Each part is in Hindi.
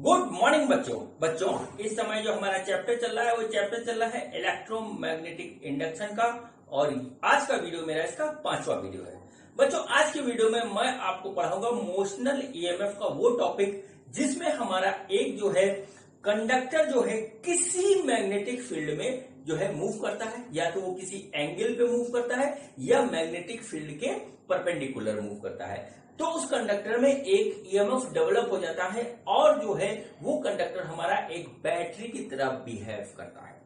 गुड मॉर्निंग बच्चों इस समय जो हमारा चैप्टर चल रहा है वो चैप्टर चल रहा है इलेक्ट्रोमैग्नेटिक इंडक्शन का। और आज का वीडियो मेरा इसका 5वां वीडियो है। बच्चों आज के वीडियो में मैं आपको पढ़ाऊंगा मोशनल ईएमएफ का वो टॉपिक जिसमें हमारा एक जो है कंडक्टर जो है किसी मैग्नेटिक फील्ड में जो है मूव करता है, या तो वो किसी एंगल पे मूव करता है या मैग्नेटिक फील्ड के परपेंडिकुलर मूव करता है। तो उस कंडक्टर में एक ईएमएफ डेवलप हो जाता है और जो है वो कंडक्टर हमारा एक बैटरी की तरह बिहेव करता है।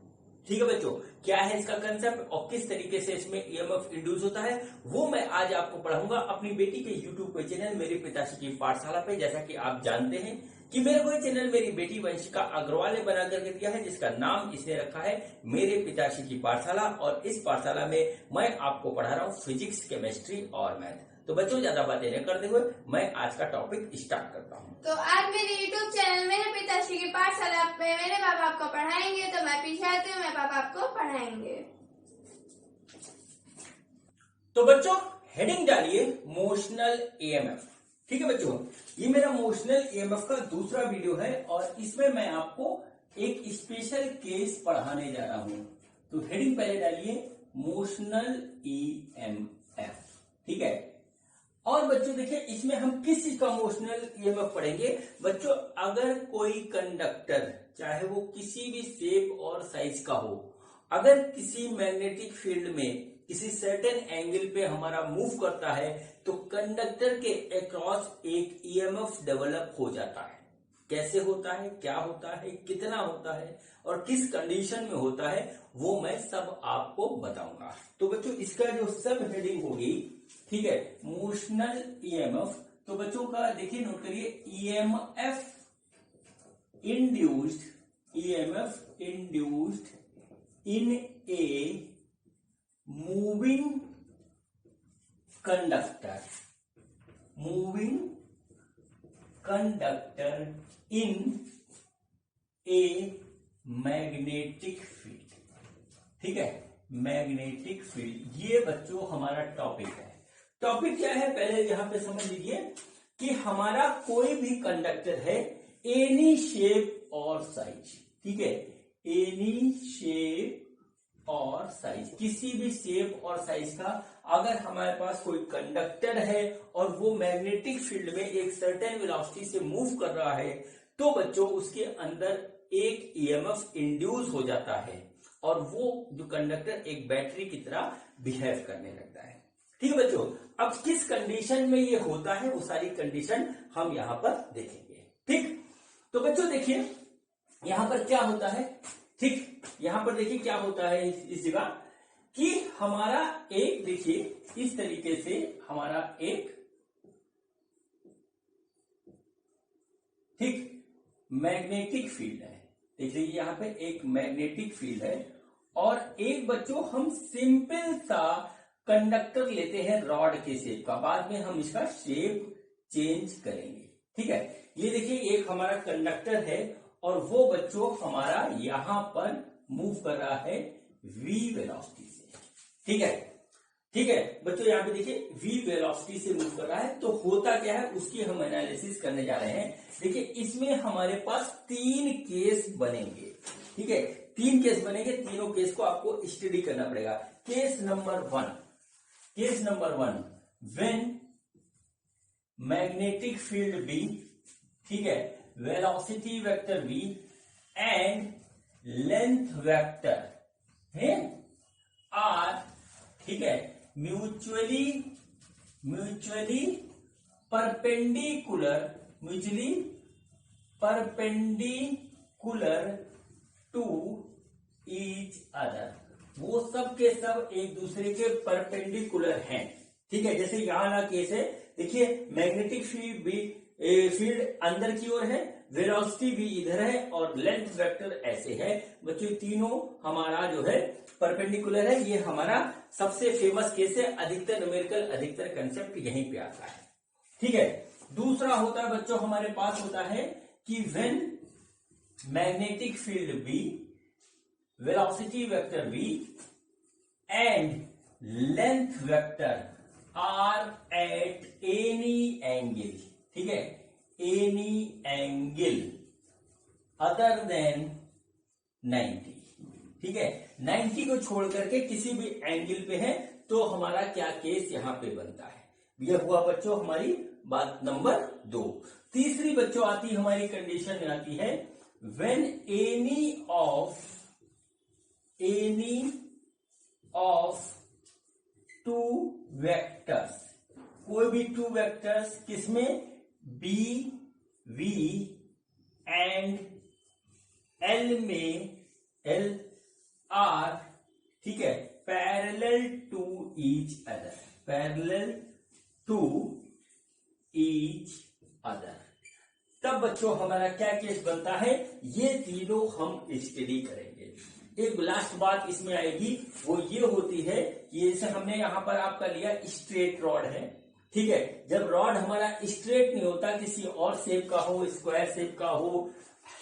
ठीक है बच्चों, क्या है इसका कंसेप्ट और किस तरीके से इसमें ईएमएफ इंड्यूस होता है वो मैं आज आपको पढ़ाऊंगा अपनी बेटी के यूट्यूब पे चैनल मेरे पिताश्री की पाठशाला पे। जैसा कि आप जानते हैं कि मेरे को चैनल मेरी बेटी वंशिका अग्रवाल ने बना करके दिया है, जिसका नाम इसने रखा है मेरे पिताश्री की पाठशाला। और इस पाठशाला में मैं आपको पढ़ा रहा हूँ फिजिक्स, केमिस्ट्री और मैथ। तो बच्चों ज्यादा बातें न करते हुए मैं आज का टॉपिक स्टार्ट करता हूँ। तो आज मेरे YouTube चैनल मेरे पिताश्री की पाठशाला पे मेरे पापा आपको पढ़ाएंगे, तो मैं पीछे आती हूँ, मेरे पापा आपको पढ़ाएंगे। तो बच्चों हेडिंग डालिए मोशनल ईएमएफ। ठीक है बच्चों, ये मेरा मोशनल ईएमएफ का दूसरा वीडियो है और इसमें मैं आपको एक स्पेशल केस पढ़ाने जा रहा हूँ। तो हेडिंग पहले डालिए मोशनल ईएमएफ। ठीक है, और बच्चों देखिए इसमें हम किस चीज का मोशनल ईएमएफ पढ़ेंगे। बच्चों अगर कोई कंडक्टर चाहे वो किसी भी शेप और साइज का हो, अगर किसी मैग्नेटिक फील्ड में किसी सर्टेन एंगल पे हमारा मूव करता है तो कंडक्टर के अक्रॉस एक ईएमएफ डेवलप हो जाता है। कैसे होता है, क्या होता है, कितना होता है और किस कंडीशन में होता है वो मैं सब आपको बताऊंगा। तो बच्चों इसका जो सब हेडिंग होगी, ठीक है, मोशनल ईएमएफ। तो बच्चों का देखिए नोट करिए, EMF induced in a moving conductor in a magnetic field. ठीक है, मैग्नेटिक फील्ड ये बच्चों हमारा टॉपिक है। टॉपिक क्या है पहले यहां पे समझ लीजिए कि हमारा कोई भी कंडक्टर है एनी शेप और साइज। ठीक है, एनी शेप और साइज, किसी भी शेप और साइज का अगर हमारे पास कोई कंडक्टर है और वो मैग्नेटिक फील्ड में एक सर्टेन वेलोसिटी से मूव कर रहा है तो बच्चों उसके अंदर एक ईएमएफ इंड्यूस हो जाता है और वो जो कंडक्टर एक बैटरी की तरह बिहेव करने लगता है। ठीक है बच्चों, अब किस कंडीशन में ये होता है वो सारी कंडीशन हम यहां पर देखेंगे। ठीक, तो बच्चों देखिए यहां पर क्या होता है। ठीक, यहां पर देखिए क्या होता है इस जगह कि हमारा एक देखिए इस तरीके से हमारा एक ठीक मैग्नेटिक फील्ड है। देख लीजिए यहां पे एक मैग्नेटिक फील्ड है और एक बच्चों हम सिंपल सा कंडक्टर लेते हैं रॉड के शेप का, बाद में हम इसका शेप चेंज करेंगे। ठीक है, ये देखिए एक हमारा कंडक्टर है और वो बच्चों हमारा यहां पर मूव कर रहा है v वेलोसिटी से। ठीक है, ठीक है बच्चों, यहां पे देखिए v वेलोसिटी से मूव कर रहा है। तो होता क्या है उसकी हम एनालिसिस करने जा रहे हैं। देखिए इसमें हमारे पास 3 केस बनेंगे। ठीक है, 3 केस बनेंगे, तीनों केस को आपको स्टडी करना पड़ेगा। Case number 1 when magnetic field B, ठीक है, velocity vector v and length vector है r, ठीक है, mutually perpendicular to each other. वो सब के सब एक दूसरे के परपेंडिकुलर हैं। ठीक है, जैसे यहां ना केस है, देखिए मैग्नेटिक फील्ड अंदर की ओर है, वेलोसिटी भी इधर है और लेंथ वेक्टर ऐसे है। बच्चों तीनों हमारा जो है परपेंडिकुलर है। ये हमारा सबसे फेमस केस है, अधिकतर न्यूमेरिकल अधिकतर कंसेप्ट यहीं पे आता है। ठीक है, दूसरा होता है बच्चों हमारे पास होता है कि when magnetic field B, velocity vector v and length vector r at any angle. ठीक है, एनी एंगल अदर देन 90, ठीक है। 90 को छोड़ करके किसी भी एंगल पे है तो हमारा क्या केस यहां पे बनता है। यह हुआ बच्चों हमारी बात नंबर 2। तीसरी बच्चों आती हमारी कंडीशन में आती है when any of two vectors, कोई भी टू वेक्टर्स किसमें, बी वी एंड एल में, एल आर, ठीक है, parallel to each other, parallel to each other, तब बच्चों हमारा क्या केस बनता है। ये तीनों हम स्टडी करेंगे। एक लास्ट बात इसमें आएगी वो ये होती है कि जैसे हमने यहां पर आपका लिया स्ट्रेट रॉड है, ठीक है। जब रॉड हमारा स्ट्रेट नहीं होता, किसी और शेप का हो, स्क्वायर शेप का हो,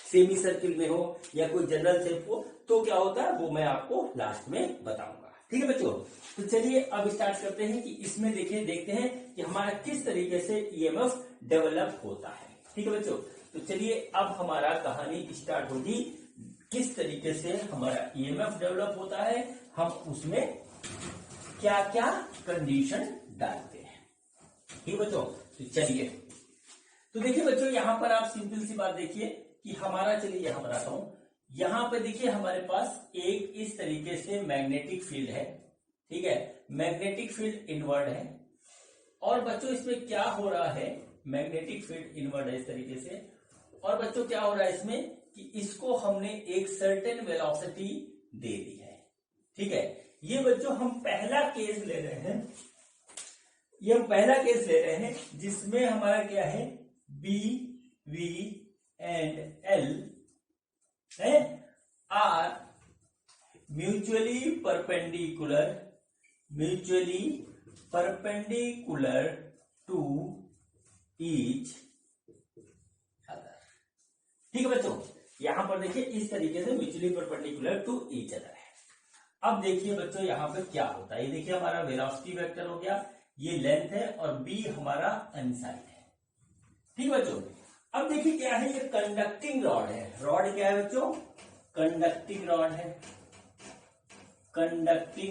सेमी सर्किल में हो या कोई जनरल शेप हो, तो क्या होता है वो मैं आपको लास्ट में बताऊंगा, ठीक है बच्चों। तो चलिए अब स्टार्ट करते हैं कि इसमें देखते हैं कि हमारा किस तरीके से ईएमएफ डेवलप होता है, ठीक है बच्चों। तो चलिए अब हमारा कहानी स्टार्ट होगी, किस तरीके से हमारा ईएमएफ डेवलप होता है, हम उसमें क्या क्या कंडीशन डालते हैं, ठीक है बच्चों। तो चलिए, तो देखिए बच्चों यहां पर आप सिंपल सी बात देखिए कि हमारा, चलिए यहां बनाता हूं, यहां पे देखिए हमारे पास एक इस तरीके से मैग्नेटिक फील्ड है, ठीक है, मैग्नेटिक फील्ड इनवर्ड है। और बच्चों इसमें क्या हो रहा है, मैग्नेटिक फील्ड इनवर्ड है इस तरीके से, और बच्चों क्या हो रहा है इसमें कि इसको हमने एक सर्टेन वेलोसिटी दे दी है, ठीक है। ये बच्चों हम पहला केस ले रहे हैं, ये हम पहला केस ले रहे हैं जिसमें हमारा क्या है, बी वी एंड एल है are mutually perpendicular to each other, ठीक है बच्चों। यहां पर देखिए इस तरीके से mutually perpendicular to each other है। अब देखिए बच्चों यहां पे क्या होता है, ये देखिए हमारा वेलोसिटी वेक्टर हो गया, ये लेंथ है और बी हमारा अनसाइड है, ठीक है बच्चों। अब देखिए क्या है, ये कंडक्टिंग रॉड है, रॉड क्या है बच्चों, कंडक्टिंग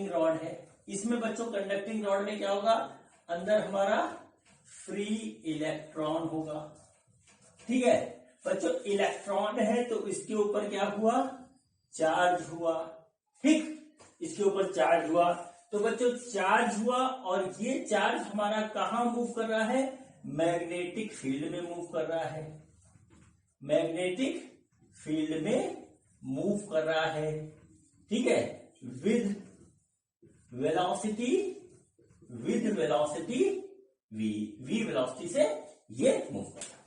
रॉड है। इसमें बच्चों कंडक्टिंग रॉड में क्या होगा, अंदर हमारा फ्री इलेक्ट्रॉन होगा, ठीक है बच्चों। इलेक्ट्रॉन है तो इसके ऊपर क्या हुआ, चार्ज हुआ, ठीक, इसके ऊपर चार्ज हुआ। तो बच्चों चार्ज हुआ और ये चार्ज हमारा कहां मूव कर रहा है, मैग्नेटिक फील्ड में मूव कर रहा है, मैग्नेटिक फील्ड में मूव कर रहा है, ठीक है, विद वेलोसिटी वी वेलोसिटी से ये मूव कर रहा है,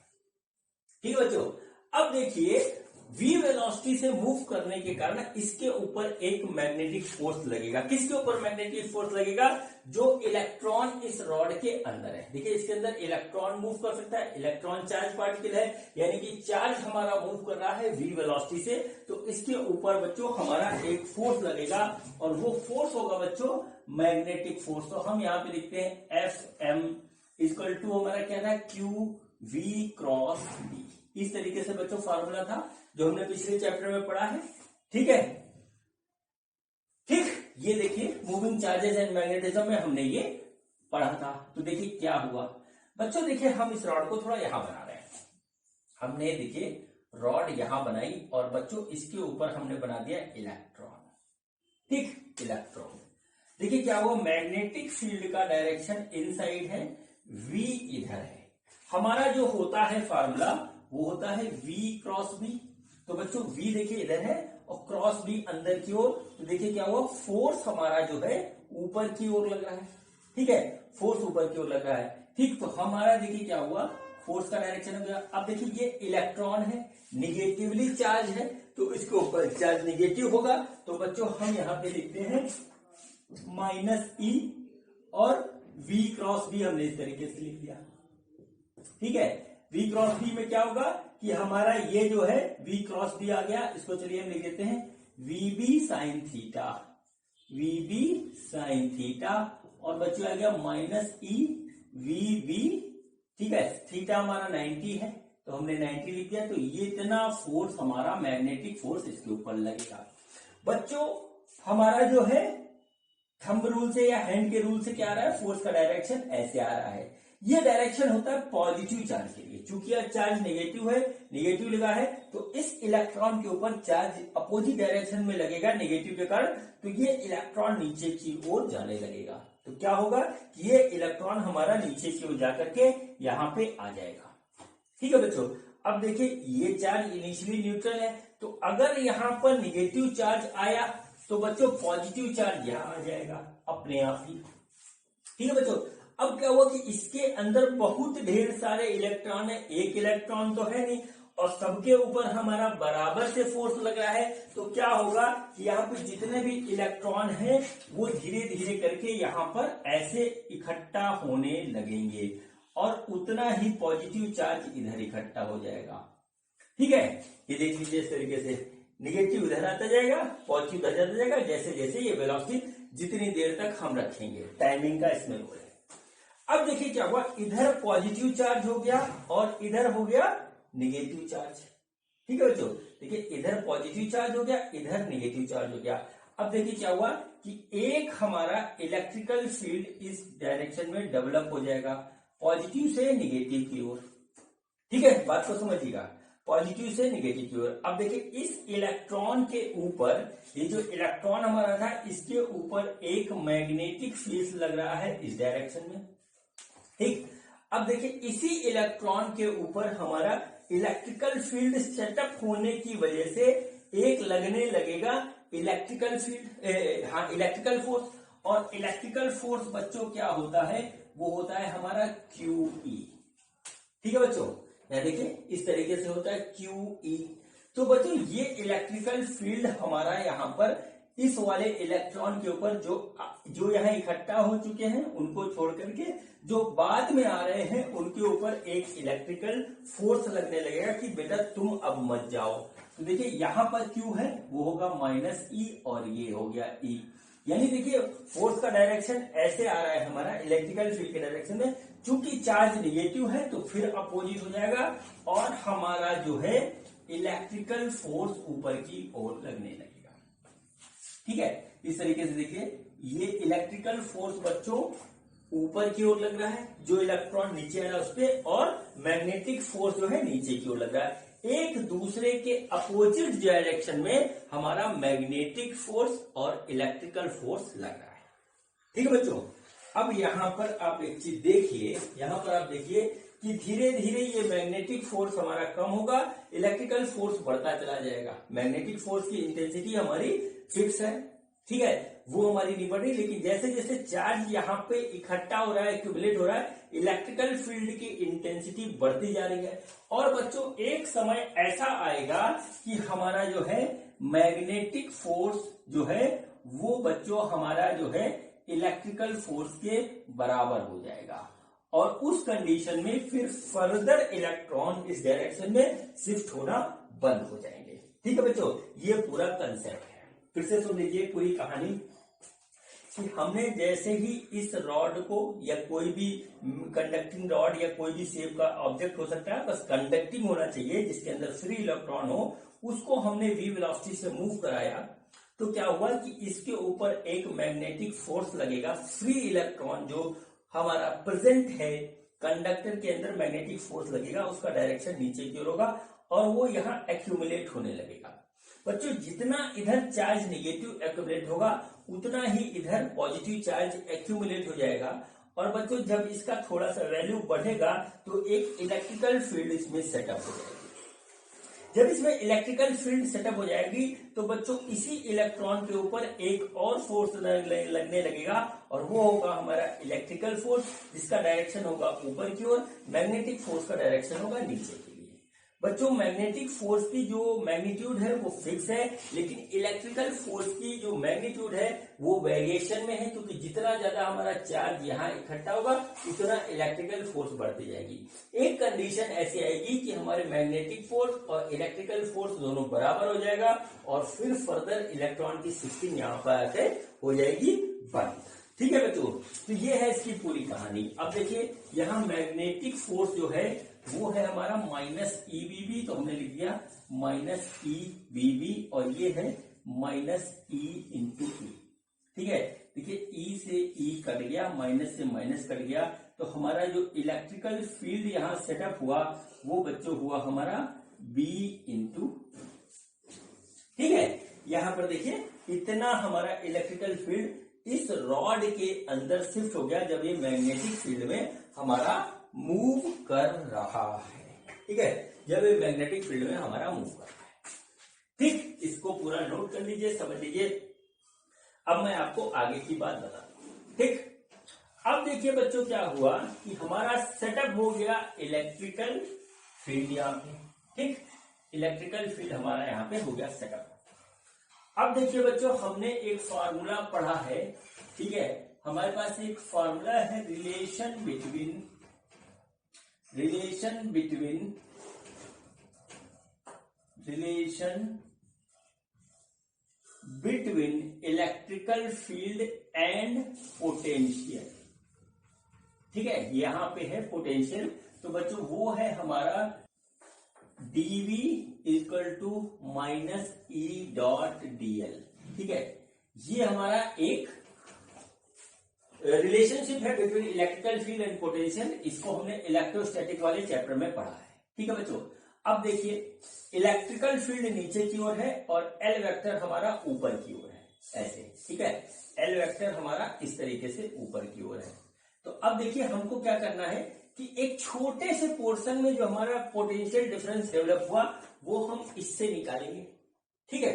ठीक है बच्चों। अब देखिए वी वेलोसिटी से मूव करने के कारण इसके ऊपर एक मैग्नेटिक फोर्स लगेगा। किसके ऊपर मैग्नेटिक फोर्स लगेगा, जो इलेक्ट्रॉन इस रॉड के अंदर है। देखिए इसके अंदर इलेक्ट्रॉन मूव कर सकता है, इलेक्ट्रॉन चार्ज पार्टिकल है, यानी कि चार्ज हमारा मूव कर रहा है वी वेलोसिटी से, तो इसके ऊपर बच्चों हमारा एक फोर्स लगेगा और वो फोर्स होगा बच्चों मैग्नेटिक फोर्स। तो हम यहाँ पे लिखते हैं एफ एम इक्वल टू हमारा क्या था, क्यू वी क्रॉस बी। इस तरीके से बच्चों फॉर्मूला था जो हमने पिछले चैप्टर में पढ़ा है, ठीक है, ठीक। ये देखिए मूविंग चार्जेस एंड मैग्नेटिज्म में हमने ये पढ़ा था। तो देखिए क्या हुआ बच्चों, देखिए हम इस रॉड को थोड़ा यहां बना रहे हैं, हमने देखिए रॉड यहां बनाई और बच्चों इसके ऊपर हमने बना दिया इलेक्ट्रॉन, ठीक, इलेक्ट्रॉन। देखिए क्या हुआ, मैग्नेटिक फील्ड का डायरेक्शन इनसाइड है, वी इधर है। हमारा जो होता है फार्मूला वो होता है v क्रॉस बी। तो बच्चों v देखिए इधर है और क्रॉस बी अंदर की ओर। तो देखिए क्या हुआ, फोर्स हमारा जो है ऊपर की ओर लग रहा है, ठीक है, फोर्स ऊपर की ओर लग रहा है, ठीक। तो हमारा देखिए क्या हुआ, फोर्स का डायरेक्शन हो गया। अब देखिए ये इलेक्ट्रॉन है, निगेटिवली चार्ज है, तो इसके ऊपर चार्ज निगेटिव होगा। तो बच्चों हम यहाँ पे लिखते हैं -e और v क्रॉस बी हमने इस तरीके से लिख दिया, ठीक है। v क्रॉस बी में क्या होगा कि हमारा ये जो है v क्रॉस बी आ गया, इसको चलिए हम लिख देते हैं vb sine theta, vb sine theta, और बच्चों आ गया -e vb, ठीक है। थीटा हमारा 90 है, तो हमने 90 लिख दिया। तो ये इतना फोर्स हमारा मैग्नेटिक फोर्स इसके ऊपर लगेगा। बच्चों हमारा जो है थंब रूल से या हैंड के रूल से क्या आ रहा है, फोर्स का डायरेक्शन ऐसे आ रहा है। ये डायरेक्शन होता है पॉजिटिव चार्ज के लिए। चूंकि यह चार्ज नेगेटिव है, नेगेटिव लगा है, तो इस इलेक्ट्रॉन के ऊपर चार्ज अपोजिट डायरेक्शन में लगेगा नेगेटिव के कारण, तो ये इलेक्ट्रॉन नीचे की ओर जाने लगेगा। तो क्या होगा कि ये इलेक्ट्रॉन हमारा नीचे की ओर जाकर के यहाँ पे आ जाएगा। ठीक है बच्चों, अब देखिए ये चार्ज इनिशियली न्यूट्रल है, तो अगर यहाँ पर निगेटिव चार्ज आया तो बच्चों पॉजिटिव चार्ज यहाँ आ जाएगा अपने आप ही। ठीक है बच्चों, अब क्या हुआ कि इसके अंदर बहुत ढेर सारे इलेक्ट्रॉन है, एक इलेक्ट्रॉन तो है नहीं, और सबके ऊपर हमारा बराबर से फोर्स लग रहा है। तो क्या होगा कि यहाँ पे जितने भी इलेक्ट्रॉन हैं वो धीरे धीरे करके यहाँ पर ऐसे इकट्ठा होने लगेंगे और उतना ही पॉजिटिव चार्ज इधर इकट्ठा हो जाएगा। ठीक है, ये देख लीजिए इस तरीके से निगेटिव इधर आता जाएगा, पॉजिटिव इधर जाता जाएगा, जैसे जैसे ये वेलोसिटी जितनी देर तक हम रखेंगे, टाइमिंग का इसमें रोल है। अब देखिए क्या हुआ, इधर पॉजिटिव चार्ज हो गया और इधर हो गया निगेटिव चार्ज। ठीक है बच्चों, देखिए इधर पॉजिटिव चार्ज हो गया, इधर निगेटिव चार्ज हो गया। अब देखिए क्या हुआ कि एक हमारा इलेक्ट्रिकल फील्ड इस डायरेक्शन में डेवलप हो जाएगा, पॉजिटिव से निगेटिव की ओर। ठीक है, बात को समझिएगा, पॉजिटिव से निगेटिव की ओर। अब देखिए इस इलेक्ट्रॉन के ऊपर, ये जो इलेक्ट्रॉन हमारा था इसके ऊपर एक मैग्नेटिक फील्ड लग रहा है इस डायरेक्शन में। ठीक, अब देखिए इसी इलेक्ट्रॉन के ऊपर हमारा इलेक्ट्रिकल फील्ड सेटअप होने की वजह से एक लगने लगेगा इलेक्ट्रिकल फील्ड, हाँ इलेक्ट्रिकल फोर्स। और इलेक्ट्रिकल फोर्स बच्चों क्या होता है, वो होता है हमारा QE। ठीक है बच्चों, यहाँ देखिए इस तरीके से होता है QE। तो बच्चों ये इलेक्ट्रिकल फील्ड हमारा यहाँ पर इस वाले इलेक्ट्रॉन के ऊपर जो यहाँ इकट्ठा हो चुके हैं उनको छोड़ करके जो बाद में आ रहे हैं उनके ऊपर एक इलेक्ट्रिकल फोर्स लगने लगेगा कि बेटा तुम अब मत जाओ। तो देखिए यहाँ पर Q है वो होगा -E और ये हो गया E। यानी देखिए फोर्स का डायरेक्शन ऐसे आ रहा है हमारा इलेक्ट्रिकल फील्ड के डायरेक्शन में। चूंकि चार्ज निगेटिव है तो फिर अपोजिट हो जाएगा और हमारा जो है इलेक्ट्रिकल फोर्स ऊपर की ओर लगने लगेगा। ठीक है, इस तरीके से देखिए ये इलेक्ट्रिकल फोर्स बच्चों ऊपर की ओर लग रहा है, जो इलेक्ट्रॉन नीचे आ रहा है उस पे, और मैग्नेटिक फोर्स जो है नीचे की ओर लग रहा है। एक दूसरे के अपोजिट डायरेक्शन में हमारा मैग्नेटिक फोर्स और इलेक्ट्रिकल फोर्स लग रहा है। ठीक है बच्चों, अब यहाँ पर आप एक चीज देखिए, यहाँ पर आप देखिए कि धीरे धीरे ये मैग्नेटिक फोर्स हमारा कम होगा, इलेक्ट्रिकल फोर्स बढ़ता चला जाएगा। मैग्नेटिक फोर्स की इंटेंसिटी हमारी फिक्स है, ठीक है, वो हमारी नहीं बढ़ रही, लेकिन जैसे जैसे चार्ज यहाँ पे इकट्ठा हो रहा है, एक्यूमुलेट हो रहा है, इलेक्ट्रिकल फील्ड की इंटेंसिटी बढ़ती जा रही है। और बच्चों एक समय ऐसा आएगा कि हमारा जो है मैग्नेटिक फोर्स जो है वो बच्चों हमारा जो है इलेक्ट्रिकल फोर्स के बराबर हो जाएगा, और उस कंडीशन में फिर फर्दर इलेक्ट्रॉन इस डायरेक्शन में शिफ्ट होना बंद हो जाएंगे। ठीक है बच्चों, ये पूरा कंसेप्ट है। फिर से सुन लीजिए पूरी कहानी कि हमने जैसे ही इस रॉड को, या कोई भी कंडक्टिंग रॉड या कोई भी शेप का ऑब्जेक्ट हो सकता है, बस कंडक्टिंग होना चाहिए जिसके अंदर फ्री इलेक्ट्रॉन हो, उसको हमने v वेलोसिटी से मूव कराया। तो क्या हुआ कि इसके ऊपर एक मैग्नेटिक फोर्स लगेगा, फ्री इलेक्ट्रॉन जो हमारा प्रेजेंट है कंडक्टर के अंदर मैग्नेटिक फोर्स लगेगा, उसका डायरेक्शन नीचे की ओर होगा और वो यहाँ एक्यूमुलेट होने लगेगा। बच्चों जितना इधर चार्ज नेगेटिव एक्यूमुलेट होगा उतना ही इधर पॉजिटिव चार्ज एक्यूमुलेट हो जाएगा, और बच्चों जब इसका थोड़ा सा वैल्यू बढ़ेगा तो एक इलेक्ट्रिकल फील्ड इसमें सेटअप हो जाएगी। जब इसमें इलेक्ट्रिकल फील्ड सेटअप हो जाएगी तो बच्चों इसी इलेक्ट्रॉन के ऊपर एक और फोर्स लगने लगेगा, और वो होगा हमारा इलेक्ट्रिकल फोर्स, जिसका डायरेक्शन होगा ऊपर की ओर, मैग्नेटिक फोर्स का डायरेक्शन होगा नीचे की। बच्चों मैग्नेटिक फोर्स की जो मैग्नीट्यूड है वो फिक्स है, लेकिन इलेक्ट्रिकल फोर्स की जो मैग्नीट्यूड है वो वेरिएशन में है, क्योंकि जितना ज्यादा हमारा चार्ज यहाँ इकट्ठा होगा उतना इलेक्ट्रिकल फोर्स बढ़ती जाएगी। एक कंडीशन ऐसी आएगी कि हमारे मैग्नेटिक फोर्स और इलेक्ट्रिकल फोर्स दोनों बराबर हो जाएगा, और फिर फर्दर इलेक्ट्रॉन की शिफ्टिंग यहाँ पर आके हो जाएगी बंद। ठीक है बच्चों, तो ये है इसकी पूरी कहानी। अब देखिए यहाँ मैग्नेटिक फोर्स जो है वो है हमारा माइनस ईबीबी, तो हमने लिख दिया माइनस ईबीबी, और ये है माइनस ई इंटू ई। ठीक है, देखिए ई से ई कट गया, माइनस से माइनस कट गया, तो हमारा जो इलेक्ट्रिकल फील्ड यहां सेटअप हुआ वो बच्चों हुआ हमारा बी इंटू। ठीक है, यहां पर देखिए इतना हमारा इलेक्ट्रिकल फील्ड इस रॉड के अंदर शिफ्ट हो गया जब ये मैग्नेटिक फील्ड में हमारा मूव कर रहा है। ठीक है, जब ये मैग्नेटिक फील्ड में हमारा मूव कर रहा है। ठीक, इसको पूरा नोट कर लीजिए, समझ लीजिए। अब मैं आपको आगे की बात बताता हूं। ठीक, अब देखिए बच्चों क्या हुआ कि हमारा सेटअप हो गया इलेक्ट्रिकल फील्ड यहाँ पे। ठीक, इलेक्ट्रिकल फील्ड हमारा यहाँ पे हो गया सेटअप। अब देखिए बच्चों हमने एक फार्मूला पढ़ा है। ठीक है, हमारे पास एक फार्मूला है relation between electrical field and potential. ठीक है, यहां पे है पोटेंशियल, तो बच्चों वो है हमारा dV equal to minus E dot dl। ठीक है, ये हमारा एक रिलेशनशिप है between electrical field and potential. इसको हमने इलेक्ट्रोस्टैटिक वाले चैप्टर में पढ़ा है। ठीक है बच्चों, अब देखिए इलेक्ट्रिकल फील्ड नीचे की ओर है और एल वेक्टर हमारा ऊपर की ओर है, ऐसे। ठीक है, एल वेक्टर हमारा इस तरीके से ऊपर की ओर है। तो अब देखिए हमको क्या करना है कि एक छोटे से पोर्शन में जो हमारा पोटेंशियल डिफरेंस डेवलप हुआ वो हम इससे निकालेंगे। ठीक है,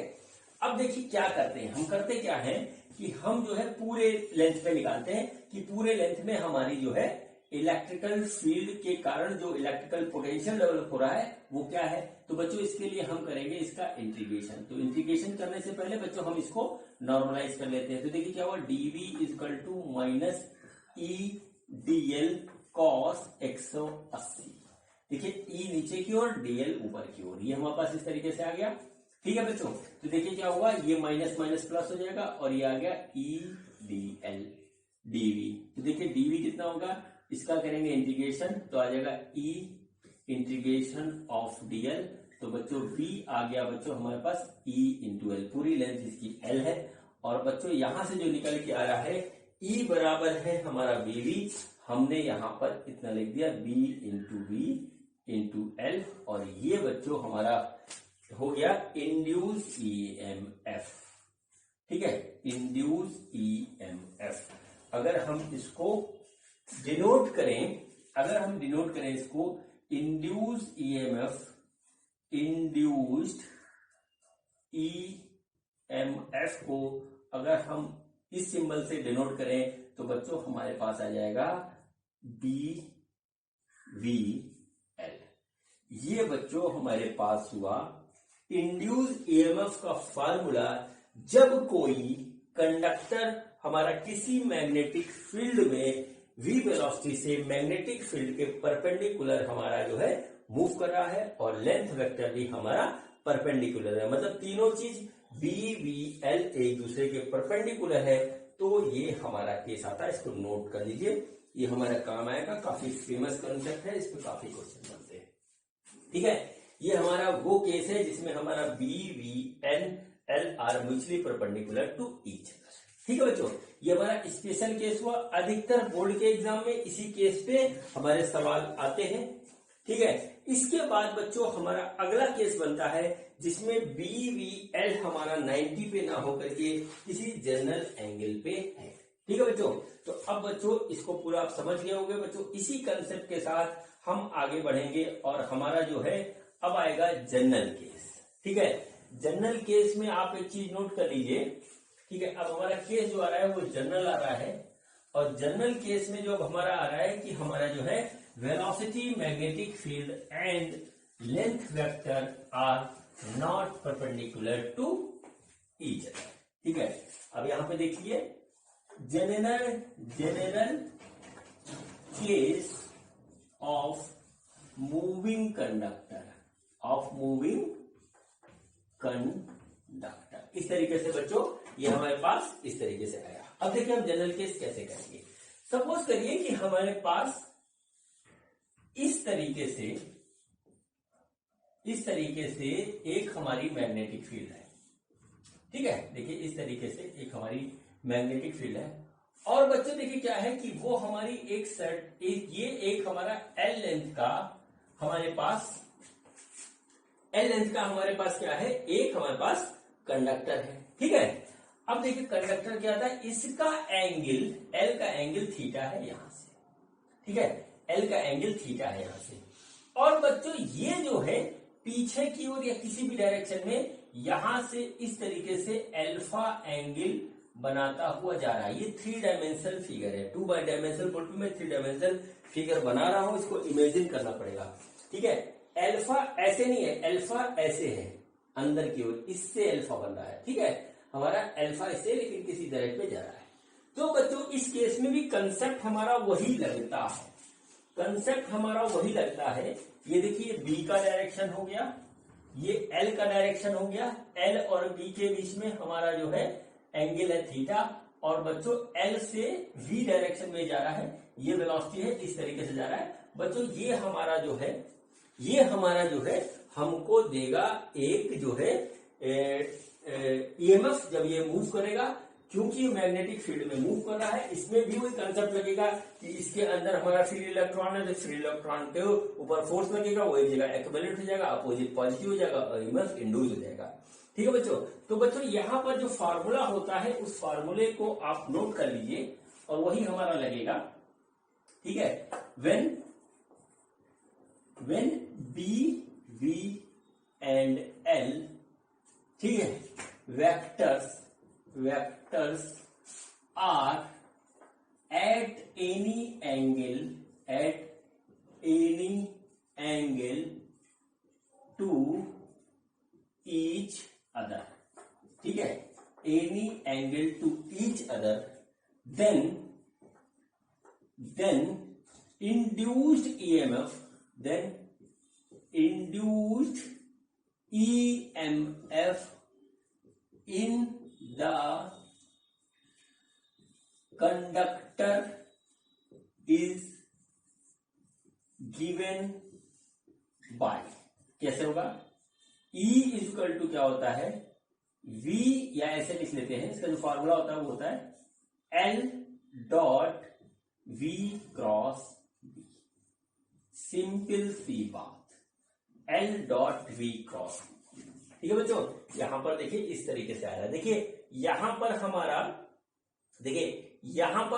अब देखिए क्या करते हैं, हम करते क्या है कि हम जो है पूरे लेंथ पे निकालते हैं कि पूरे लेंथ में हमारी जो है इलेक्ट्रिकल फील्ड के कारण जो इलेक्ट्रिकल पोटेंशियल डेवलप हो रहा है वो क्या है। तो बच्चों इसके लिए हम करेंगे इसका इंटीग्रेशन। तो इंटीग्रेशन करने से पहले बच्चों हम इसको नॉर्मलाइज कर लेते हैं। तो देखिए क्या हुआ, dV equal to minus E dl cos 180। देखिए ई नीचे की ओर, डीएल ऊपर की ओर, ये हमारे पास इस तरीके से आ गया। ठीक है बच्चों, तो देखिए क्या हुआ, ये माइनस माइनस प्लस हो जाएगा और ये आ गया ई डीएल डीवी। तो देखिए डीवी कितना होगा, इसका करेंगे इंटीग्रेशन तो आ जाएगा ई इंटीग्रेशन ऑफ डीएल। तो बच्चों v आ गया बच्चों हमारे पास e इंटू एल, पूरी लेंथ इसकी l है। और बच्चों यहां से जो निकल के आ रहा है E बराबर है हमारा bv, हमने यहां पर इतना लिख दिया b into V into L, और ये बच्चों हमारा हो गया इंड्यूस ईएमएफ। ठीक है, इंड्यूस ईएमएफ। अगर हम इसको डिनोट करें, इसको इंड्यूस ईएमएफ, इंड्यूस्ड ईएमएफ को अगर हम इस सिंबल से डिनोट करें तो बच्चों हमारे पास आ जाएगा बी वी एल। ये बच्चों हमारे पास हुआ इंड्यूस ईएमएफ का फार्मूला जब कोई कंडक्टर हमारा किसी मैग्नेटिक फील्ड में v वेलोसिटी से मैग्नेटिक फील्ड के परपेंडिकुलर हमारा जो है मूव कर रहा है और लेंथ वेक्टर भी हमारा परपेंडिकुलर है, मतलब तीनों चीज b v l एक दूसरे के परपेंडिकुलर है। तो ये हमारा केस आता है, इसको नोट कर लीजिए, ये हमारा काम आएगा, काफी फेमस कॉन्सेप्ट है, इस पे काफी क्वेश्चन बनते हैं। ठीक है, ये हमारा वो केस है जिसमें हमारा b v n l are mutually perpendicular to each other. ठीक है बच्चों, ये हमारा स्पेशल केस हुआ। अधिकतर बोर्ड के एग्जाम में इसी केस पे हमारे सवाल आते हैं। ठीक है, इसके बाद बच्चों हमारा अगला केस बनता है जिसमें BVL हमारा 90 पे ना होकर के किसी जनरल एंगल पे है। ठीक है बच्चों, तो अब बच्चों इसको पूरा आप समझ गए होंगे बच्चों। इसी कंसेप्ट के साथ हम आगे बढ़ेंगे और हमारा जो है अब आएगा जनरल केस। ठीक है, जनरल केस में आप एक चीज नोट कर लीजिए। ठीक है, अब हमारा केस जो आ रहा है वो जनरल आ रहा है, और जनरल केस में जो अब हमारा आ रहा है कि हमारा जो है velocity, magnetic field and length vector are not perpendicular to each other. ठीक है, अब यहां पे देखिए general case of moving conductor, इस तरीके से बच्चों ये हमारे पास इस तरीके से आया। अब देखिए हम जनरल केस कैसे करेंगे। सपोज करिए कि हमारे पास इस तरीके से एक हमारी मैग्नेटिक फील्ड है, ठीक है। देखिए इस तरीके से एक हमारी मैग्नेटिक फील्ड है। और बच्चों देखिए क्या है कि वो हमारी ये एक हमारा एल लेंथ का हमारे पास क्या है, एक हमारे पास कंडक्टर है, ठीक है। अब देखिए कंडक्टर क्या होता है, इसका एंगल, एल का एंगल थीटा है यहां से, ठीक है, एल का एंगल थीटा है यहां से। और बच्चों ये जो है पीछे की ओर या किसी भी डायरेक्शन में यहां से इस तरीके से अल्फा एंगल बनाता हुआ जा रहा है। ये 3 डायमेंशनल फिगर है, 2 डायमेंशनल बोल मैं 3 डायमेंशनल फिगर बना रहा हूं, इसको इमेजिन करना पड़ेगा, ठीक है। अल्फा ऐसे नहीं है, अल्फा ऐसे है अंदर की ओर, इससे अल्फा बन रहा है, ठीक है। हमारा अल्फा इससे लेकिन किसी डायरेक्शन पे जा रहा है। तो बच्चों इस केस में भी कंसेप्ट हमारा वही लगता है, कंसेप्ट हमारा वही लगता है। ये देखिए बी का डायरेक्शन हो गया, ये एल का डायरेक्शन हो गया, एल और बी के बीच में हमारा जो है एंगल है थीटा। और बच्चों एल से वी डायरेक्शन में जा रहा है, ये वेलोसिटी है, इस तरीके से जा रहा है। बच्चों ये हमारा जो है हमको देगा एक जो है ईएमएफ जब ये मूव करेगा, क्योंकि मैग्नेटिक फील्ड में मूव कर रहा है। इसमें भी वही कंसेप्ट लगेगा कि इसके अंदर हमारा फ्री इलेक्ट्रॉन है, तो फ्री इलेक्ट्रॉन के ऊपर फोर्स लगेगा, वो एक जगह एक्युमुलेट हो जाएगा, अपोजिट पॉजिटिव हो जाएगा और ईएमएफ इंड्यूस हो जाएगा, ठीक है बच्चों। तो बच्चों यहां पर जो फार्मूला होता है उस फार्मूले को आप नोट कर लीजिए और वही हमारा लगेगा, ठीक है। When B V and L, ठीक है, vectors are at any angle to each other, ठीक है, any angle to each other, then induced EMF in the conductor is given by, कैसे होगा, E इक्वल टू क्या होता है, V, या ऐसे लिख लेते हैं, इसका जो फॉर्मूला होता है वो होता है L dot V cross B, simple सी बात, L डॉट V क्रॉस, ठीक है बच्चों। यहां पर देखिए इस तरीके से आ रहा है, देखिए यहां पर